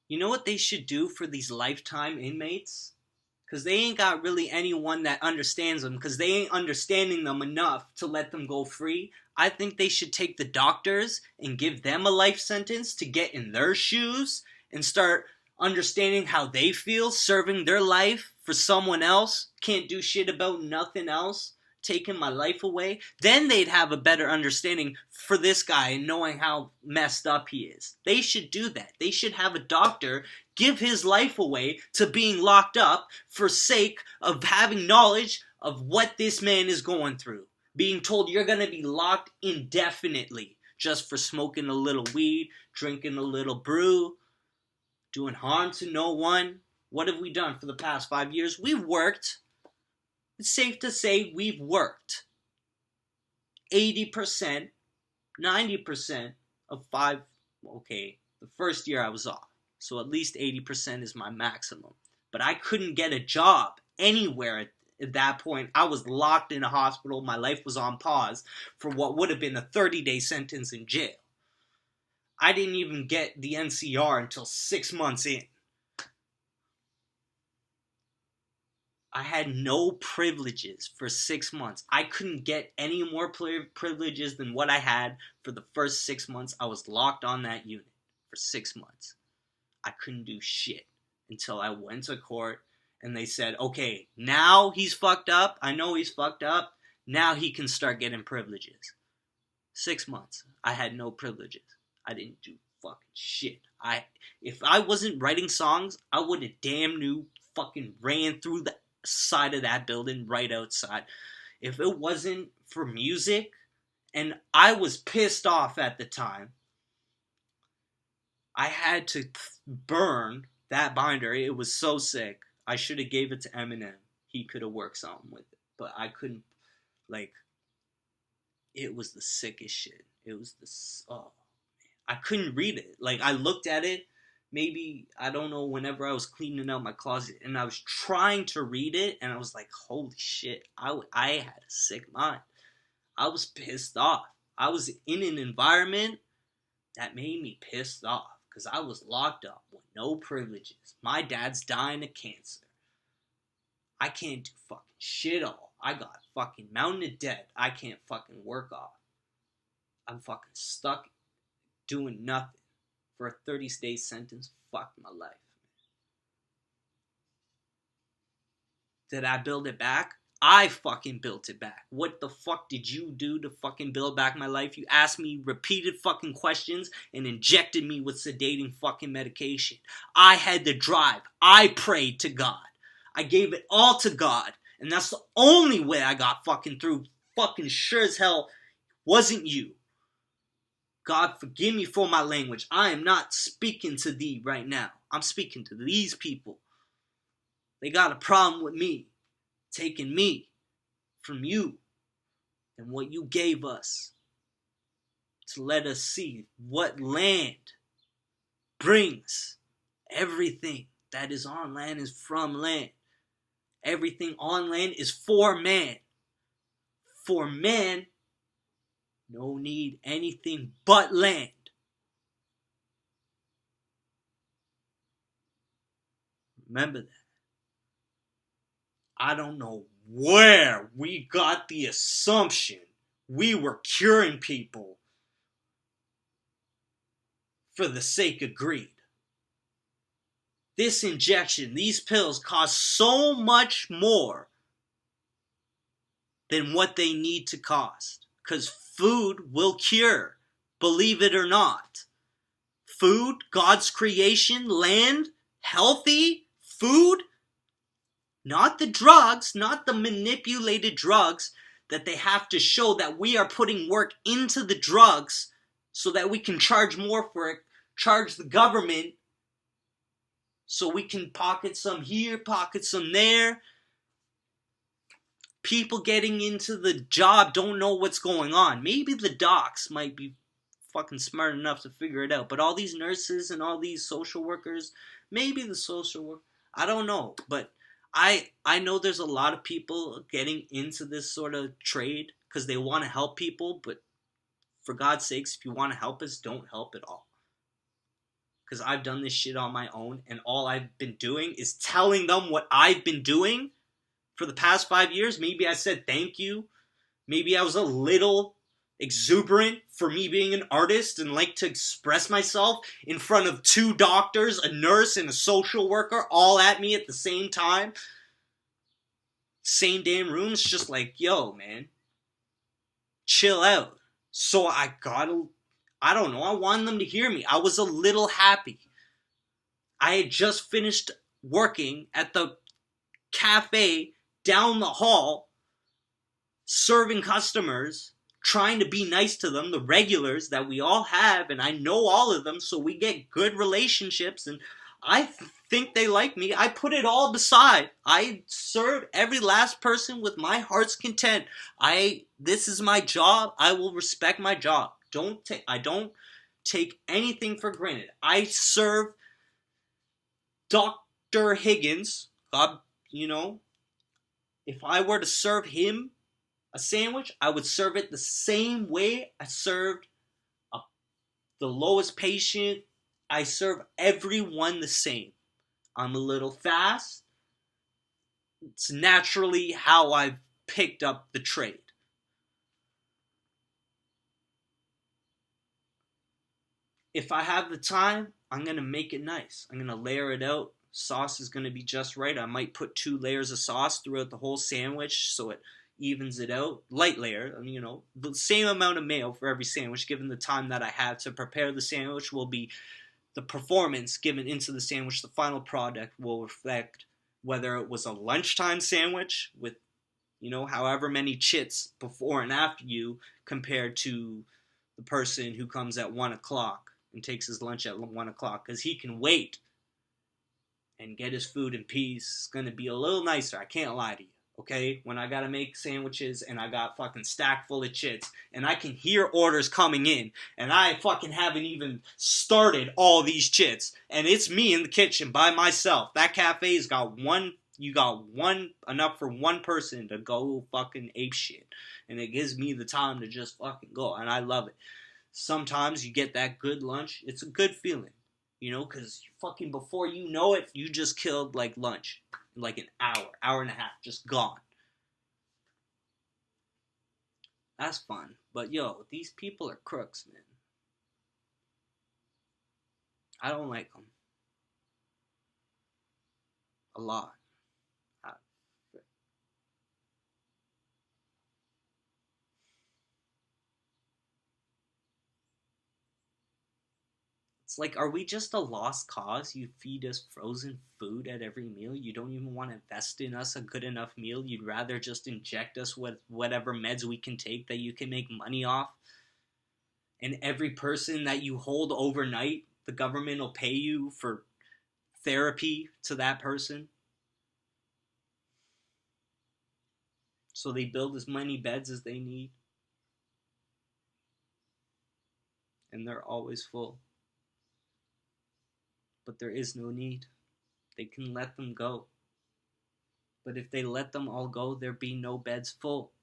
You know what they should do for these lifetime inmates? Because they ain't got really anyone that understands them, because they ain't understanding them enough to let them go free. I think they should take the doctors and give them a life sentence to get in their shoes and start understanding how they feel serving their life for someone else. Can't do shit about nothing else. Taking my life away. Then they'd have a better understanding for this guy and knowing how messed up he is. They should do that. They should have a doctor give his life away to being locked up for sake of having knowledge of what this man is going through. Being told you're going to be locked indefinitely just for smoking a little weed, drinking a little brew, doing harm to no one. What have we done for the past 5 years? We've worked. It's safe to say we've worked 80%, 90% of five. Okay, the first year I was off. So at least 80% is my maximum. But I couldn't get a job anywhere at that point. I was locked in a hospital. My life was on pause for what would have been a 30-day sentence in jail. I didn't even get the NCR until 6 months in. I had no privileges for 6 months. I couldn't get any more privileges than what I had for the first 6 months. I was locked on that unit for 6 months. I couldn't do shit until I went to court and they said, okay, now he's fucked up. I know he's fucked up. Now he can start getting privileges. 6 months. I had no privileges. I didn't do fucking shit. If I wasn't writing songs, I would have damn new fucking ran through the side of that building right outside. If it wasn't for music, and I was pissed off at the time, I had to burn that binder. It was so sick. I should have gave it to Eminem. He could have worked something with it, but I couldn't. Like, it was the sickest shit. It was the I couldn't read it. Like, I looked at it. Maybe, I don't know, whenever I was cleaning out my closet and I was trying to read it and I was like, holy shit, I had a sick mind. I was pissed off. I was in an environment that made me pissed off because I was locked up with no privileges. My dad's dying of cancer. I can't do fucking shit all. I got fucking mountain of debt I can't fucking work off. I'm fucking stuck doing nothing. For a 30-day sentence, fuck my life. Did I build it back? I fucking built it back. What the fuck did you do to fucking build back my life? You asked me repeated fucking questions and injected me with sedating fucking medication. I had the drive. I prayed to God. I gave it all to God. And that's the only way I got fucking through. Fucking sure as hell wasn't you. God, forgive me for my language. I am not speaking to thee right now. I'm speaking to these people. They got a problem with me, taking me from you and what you gave us to let us see what land brings. Everything that is on land is from land. Everything on land is for man. For man, no need anything but land. Remember that. I don't know where we got the assumption we were curing people for the sake of greed. This injection, these pills cost so much more than what they need to cost. Because food will cure, believe it or not. Food, God's creation, land, healthy food. Not the drugs, not the manipulated drugs that they have to show that we are putting work into the drugs so that we can charge more for it, charge the government so we can pocket some here, pocket some there. People getting into the job don't know what's going on. Maybe the docs might be fucking smart enough to figure it out, but all these nurses and all these social workers, maybe the social work, I don't know, but I know there's a lot of people getting into this sort of trade because they want to help people, but for God's sakes, if you want to help us, don't help at all. because I've done this shit on my own, and all I've been doing is telling them what I've been doing for the past 5 years. Maybe I said thank you. Maybe I was a little exuberant for me being an artist and like to express myself in front of 2 doctors, a nurse, and a social worker all at me at the same time. Same damn room. It's just like, yo, man, chill out. So I don't know, I wanted them to hear me. I was a little happy. I had just finished working at the cafe down the hall, serving customers, trying to be nice to them, the regulars that we all have, and I know all of them, so we get good relationships, and I think they like me. I put it all beside. I serve every last person with my heart's content. This is my job. I will respect my job. I don't take anything for granted. I serve Dr. Higgins. If I were to serve him a sandwich, I would serve it the same way I served the lowest patient. I serve everyone the same. I'm a little fast. It's naturally how I've picked up the trade. If I have the time, I'm going to make it nice. I'm going to layer it out. Sauce is going to be just right. I might put 2 layers of sauce throughout the whole sandwich so it evens it out. Light layer, the same amount of mayo for every sandwich, given the time that I have to prepare the sandwich will be the performance given into the sandwich. The final product will reflect whether it was a lunchtime sandwich with, however many chits before and after you compared to the person who comes at 1 o'clock and takes his lunch at 1 o'clock, because he can wait and get his food in peace. It's going to be a little nicer. I can't lie to you. Okay, when I gotta make sandwiches and I got fucking stack full of chits and I can hear orders coming in and I fucking haven't even started all these chits and it's me in the kitchen by myself. That cafe's got enough for one person to go fucking ape shit, and it gives me the time to just fucking go, and I love it. Sometimes you get that good lunch. It's a good feeling, because fucking before you know it, you just killed like lunch. Like an hour and a half, just gone. That's fun. But yo, these people are crooks, man. I don't like them. A lot. It's like, are we just a lost cause? You feed us frozen food at every meal. You don't even want to invest in us a good enough meal. You'd rather just inject us with whatever meds we can take that you can make money off. And every person that you hold overnight, the government will pay you for therapy to that person. So they build as many beds as they need. And they're always full. But there is no need. They can let them go. But if they let them all go, there'd be no beds full.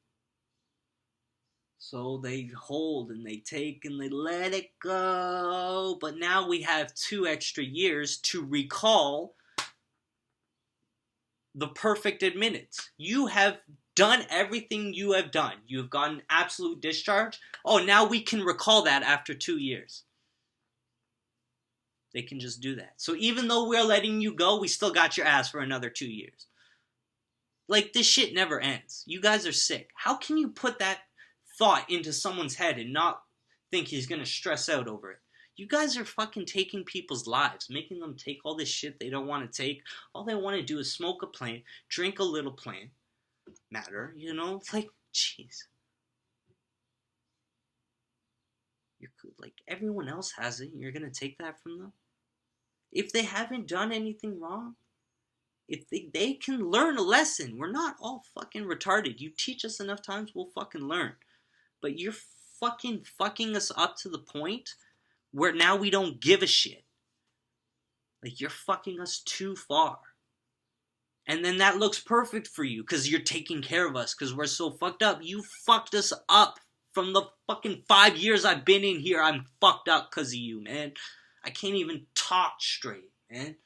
So they hold and they take and they let it go. But now we have 2 extra years to recall the perfect admittance. You have done everything you have done. You have gotten absolute discharge. Oh, now we can recall that after 2 years. They can just do that. So even though we're letting you go, we still got your ass for another 2 years. Like, this shit never ends. You guys are sick. How can you put that thought into someone's head and not think he's gonna stress out over it? You guys are fucking taking people's lives, making them take all this shit they don't want to take. All they want to do is smoke a plant, drink a little plant matter, It's like, jeez. Like, everyone else has it, and you're gonna take that from them? If they haven't done anything wrong, if they can learn a lesson. We're not all fucking retarded. You teach us enough times, we'll fucking learn. But you're fucking us up to the point where now we don't give a shit. Like, you're fucking us too far. And then that looks perfect for you because you're taking care of us because we're so fucked up. You fucked us up. From the fucking 5 years I've been in here, I'm fucked up because of you, man. I can't even talk straight, man.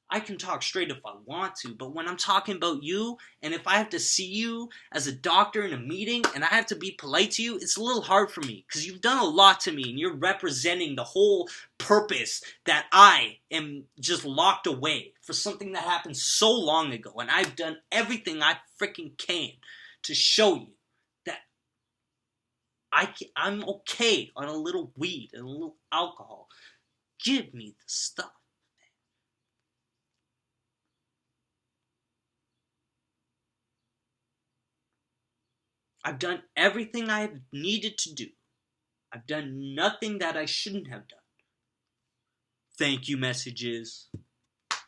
I can talk straight if I want to, but when I'm talking about you, and if I have to see you as a doctor in a meeting, and I have to be polite to you, it's a little hard for me, because you've done a lot to me, and you're representing the whole purpose that I am just locked away for something that happened so long ago, and I've done everything I freaking can to show you that I'm okay on a little weed and a little alcohol. Give me the stuff. I've done everything I have needed to do. I've done nothing that I shouldn't have done. Thank you messages.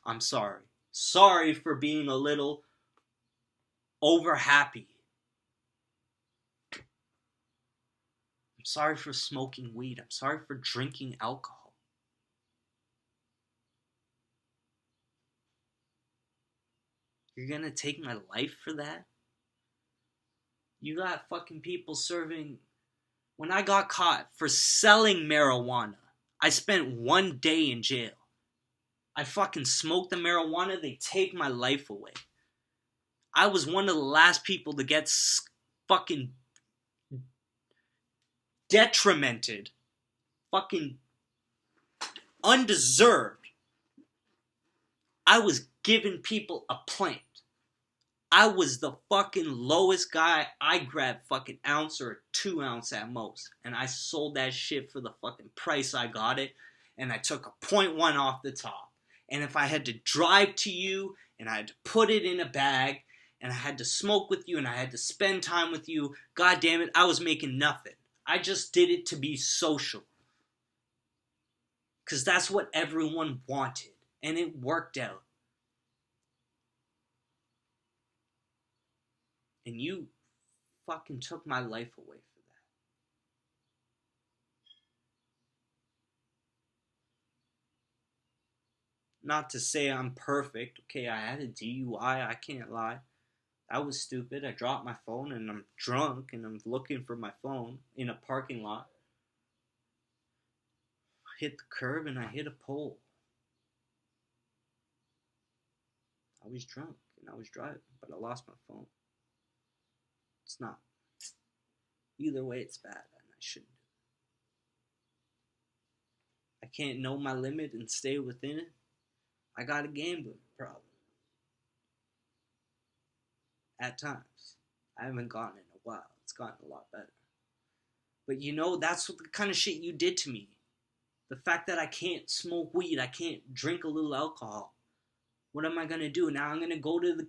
I'm sorry. Sorry for being a little over happy. I'm sorry for smoking weed. I'm sorry for drinking alcohol. You're gonna take my life for that? You got fucking people serving. When I got caught for selling marijuana, I spent 1 day in jail. I fucking smoked the marijuana, they take my life away. I was one of the last people to get fucking detrimented. Fucking undeserved. I was giving people a plant. I was the fucking lowest guy. I grabbed fucking ounce or 2 ounce at most. And I sold that shit for the fucking price I got it. And I took a 0.1 off the top. And if I had to drive to you and I had to put it in a bag and I had to smoke with you and I had to spend time with you, god damn it, I was making nothing. I just did it to be social. Because that's what everyone wanted. And it worked out. And you fucking took my life away for that. Not to say I'm perfect. Okay, I had a DUI. I can't lie. I was stupid. I dropped my phone and I'm drunk and I'm looking for my phone in a parking lot. I hit the curb and I hit a pole. I was drunk and I was driving, but I lost my phone. It's not. Either way, it's bad, and I shouldn't do it. I can't know my limit and stay within it. I got a gambling problem. At times. I haven't gotten it in a while. It's gotten a lot better. But you know, that's what the kind of shit you did to me. The fact that I can't smoke weed, I can't drink a little alcohol. What am I going to do? Now I'm going to go to the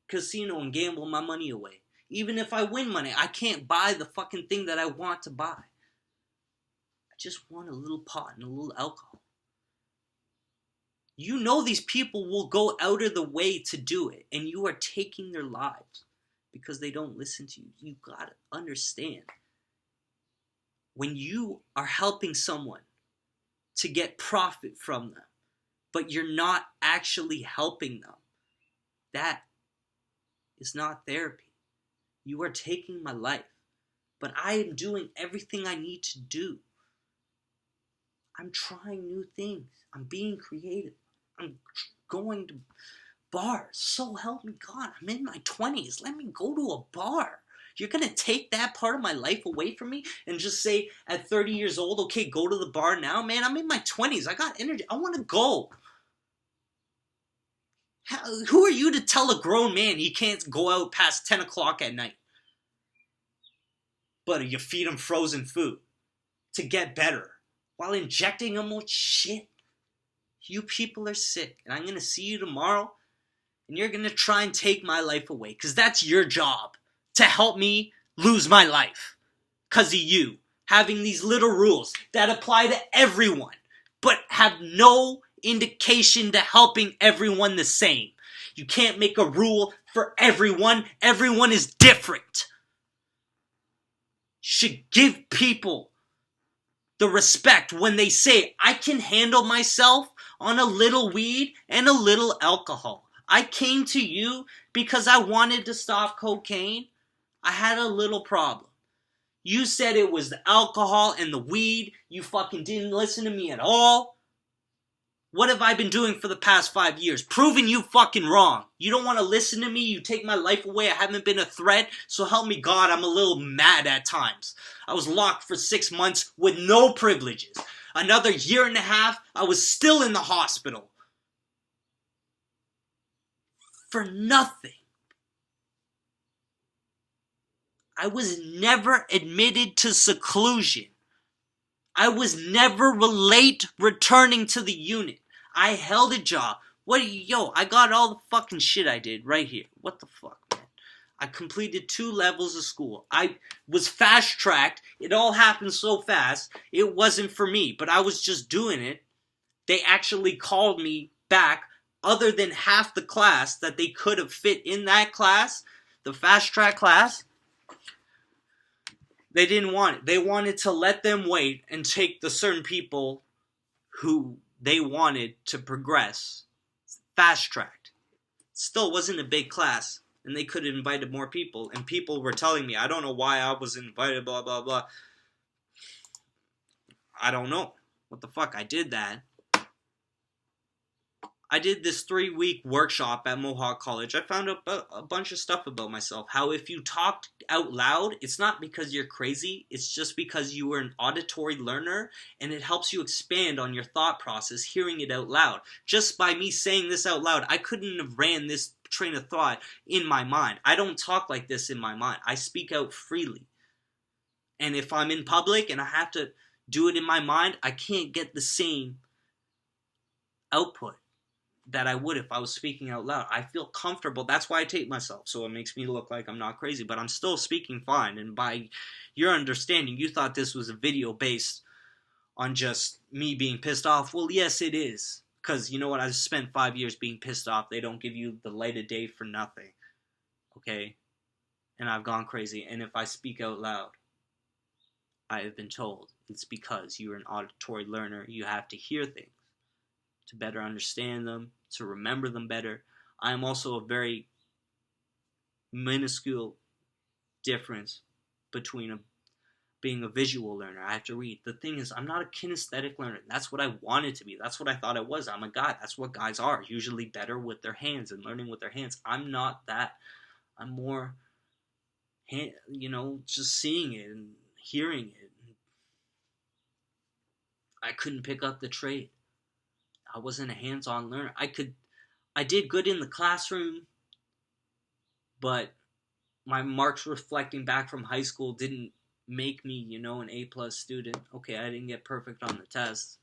casino and gamble my money away. Even if I win money, I can't buy the fucking thing that I want to buy. I just want a little pot and a little alcohol. You know these people will go out of the way to do it, and you are taking their lives because they don't listen to you. You gotta understand. When you are helping someone to get profit from them, but you're not actually helping them, that is not therapy. You are taking my life, but I am doing everything I need to do. I'm trying new things. I'm being creative. I'm going to bars. So help me God. I'm in my 20s. Let me go to a bar. You're going to take that part of my life away from me and just say at 30 years old, okay, go to the bar now? Man, I'm in my 20s. I got energy. I want to go. Who are you to tell a grown man he can't go out past 10 o'clock at night? But you feed him frozen food to get better while injecting him with shit. You people are sick, and I'm going to see you tomorrow, and you're going to try and take my life away, because that's your job, to help me lose my life, because of you, having these little rules that apply to everyone, but have no indication to helping everyone the same. You can't make a rule for everyone. Everyone is different. Should give people the respect when they say, I can handle myself on a little weed and a little alcohol. I came to you because I wanted to stop cocaine. I had a little problem. You said it was the alcohol and the weed. You fucking didn't listen to me at all. What have I been doing for the past 5 years? Proving you fucking wrong. You don't want to listen to me. You take my life away. I haven't been a threat. So help me God, I'm a little mad at times. I was locked for 6 months with no privileges. Another year and a half, I was still in the hospital. For nothing. I was never admitted to seclusion. I was never late returning to the unit. I held a job. I got all the fucking shit I did right here. What the fuck, man? I completed 2 levels of school. I was fast-tracked. It all happened so fast. It wasn't for me, but I was just doing it. They actually called me back, other than half the class that they could have fit in that class, the fast-track class. They didn't want it. They wanted to let them wait and take the certain people who they wanted to progress fast-tracked. Still wasn't a big class, and they could have invited more people, and people were telling me, I don't know why I was invited, blah, blah, blah. I don't know. What the fuck? I did that. I did this 3-week workshop at Mohawk College. I found out a bunch of stuff about myself. How if you talked out loud, it's not because you're crazy. It's just because you were an auditory learner, and it helps you expand on your thought process, hearing it out loud. Just by me saying this out loud, I couldn't have ran this train of thought in my mind. I don't talk like this in my mind. I speak out freely. And if I'm in public and I have to do it in my mind, I can't get the same output that I would if I was speaking out loud. I feel comfortable. That's why I tape myself, so it makes me look like I'm not crazy, but I'm still speaking fine. And by your understanding, you thought this was a video based on just me being pissed off. Well, yes, it is. Because you know what? I spent 5 years being pissed off. They don't give you the light of day for nothing. Okay? And I've gone crazy. And if I speak out loud, I have been told it's because you're an auditory learner. You have to hear things to better understand them, to remember them better. I am also a very minuscule difference between being a visual learner. I have to read. The thing is, I'm not a kinesthetic learner. That's what I wanted to be. That's what I thought I was. I'm a guy. That's what guys are. Usually better with their hands and learning with their hands. I'm not that. I'm more, just seeing it and hearing it. I couldn't pick up the trade. I wasn't a hands-on learner. I did good in the classroom, but my marks reflecting back from high school didn't make me, an A+ student. Okay, I didn't get perfect on the test.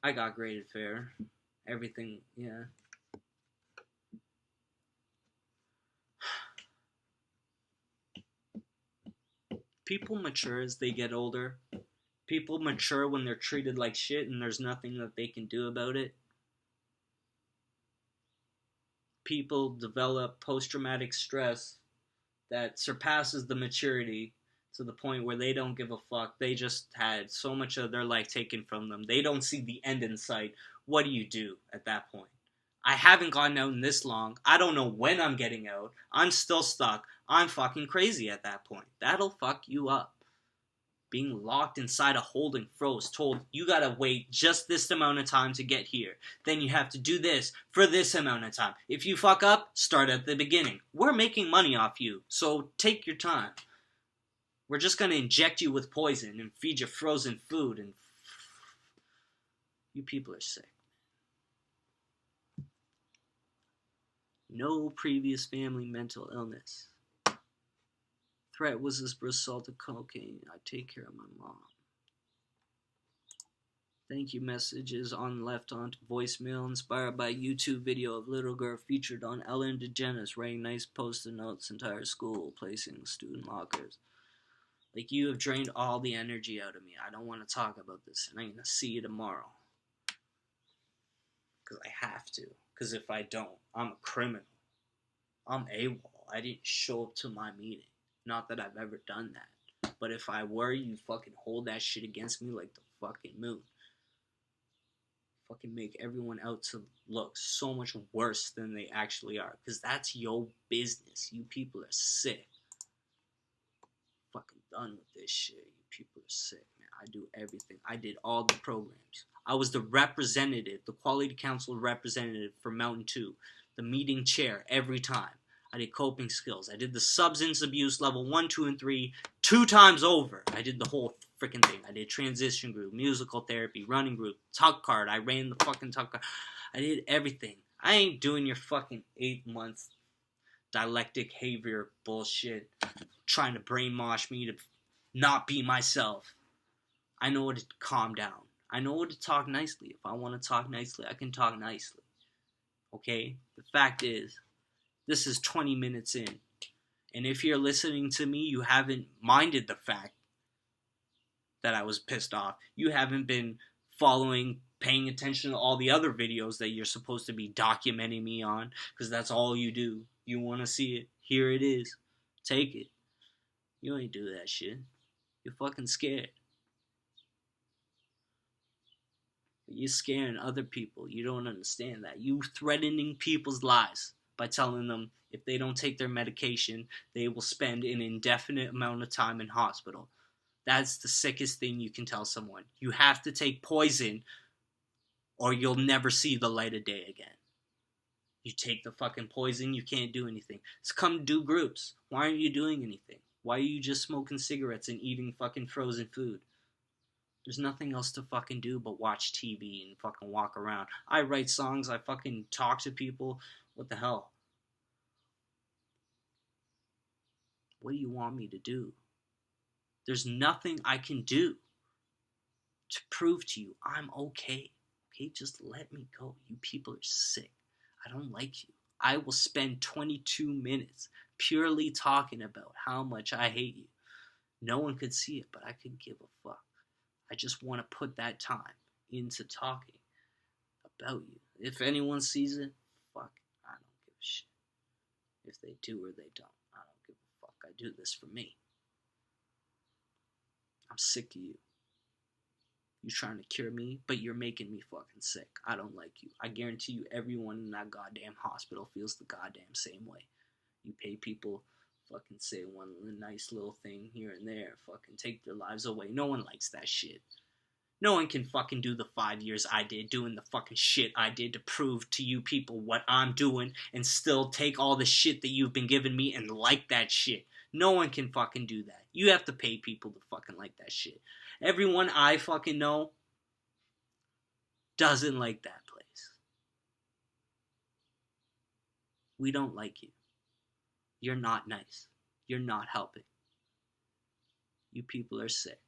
I got graded fair. Everything, yeah. People mature as they get older. People mature when they're treated like shit and there's nothing that they can do about it. People develop post-traumatic stress that surpasses the maturity to the point where they don't give a fuck. They just had so much of their life taken from them. They don't see the end in sight. What do you do at that point? I haven't gotten out in this long. I don't know when I'm getting out. I'm still stuck. I'm fucking crazy at that point. That'll fuck you up. Being locked inside a holding froze, told you gotta wait just this amount of time to get here. Then you have to do this for this amount of time. If you fuck up, start at the beginning. We're making money off you, so take your time. We're just gonna inject you with poison and feed you frozen food, and you people are sick. No previous family mental illness. Threat was this assault of cocaine. I take care of my mom. Thank you messages on left on voicemail inspired by YouTube video of little girl featured on Ellen DeGeneres writing nice post-it notes entire school placing student lockers. Like, you have drained all the energy out of me. I don't want to talk about this, and I'm gonna see you tomorrow. Because I have to. Because if I don't, I'm a criminal. I'm AWOL. I didn't show up to my meeting. Not that I've ever done that. But if I were, you fucking hold that shit against me like the fucking moon. Fucking make everyone out to look so much worse than they actually are. Because that's your business. You people are sick. Fucking done with this shit. You people are sick, man. I do everything. I did all the programs. I was the representative, the quality council representative for Mountain 2, the meeting chair every time. I did coping skills. I did the substance abuse level 1, 2, and 3 2 times over. I did the whole freaking thing. I did transition group, musical therapy, running group, tuck card. I ran the fucking tuck card. I did everything. I ain't doing your fucking 8 months dialectic behavior bullshit, trying to brainwash me to not be myself. I know what to calm down. I know what to talk nicely. If I want to talk nicely, I can talk nicely. Okay? The fact is, this is 20 minutes in. And if you're listening to me, you haven't minded the fact that I was pissed off. You haven't been following, paying attention to all the other videos that you're supposed to be documenting me on, because that's all you do. You want to see it? Here it is. Take it. You ain't do that shit. You're fucking scared. You're scaring other people. You don't understand that. You threatening people's lives by telling them if they don't take their medication, they will spend an indefinite amount of time in hospital. That's the sickest thing you can tell someone. You have to take poison or you'll never see the light of day again. You take the fucking poison, you can't do anything. So come do groups. Why aren't you doing anything? Why are you just smoking cigarettes and eating fucking frozen food? There's nothing else to fucking do but watch TV and fucking walk around. I write songs, I fucking talk to people. What the hell? What do you want me to do? There's nothing I can do to prove to you I'm okay. Okay, just let me go. You people are sick. I don't like you. I will spend 22 minutes purely talking about how much I hate you. No one could see it, but I could give a fuck. I just want to put that time into talking about you. If anyone sees it, fuck, I don't give a shit. If they do or they don't, I don't give a fuck. I do this for me. I'm sick of you. You trying to cure me, but you're making me fucking sick. I don't like you. I guarantee you everyone in that goddamn hospital feels the goddamn same way. You pay people, fucking say one nice little thing here and there, fucking take their lives away. No one likes that shit. No one can fucking do the 5 years I did doing the fucking shit I did to prove to you people what I'm doing and still take all the shit that you've been giving me and like that shit. No one can fucking do that. You have to pay people to fucking like that shit. Everyone I fucking know doesn't like that place. We don't like you. You're not nice. You're not helping. You people are sick.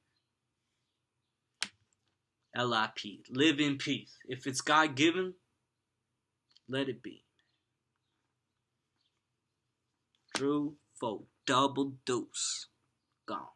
LIP. Live in peace. If it's God-given, let it be. True folk. Double dose. Gone.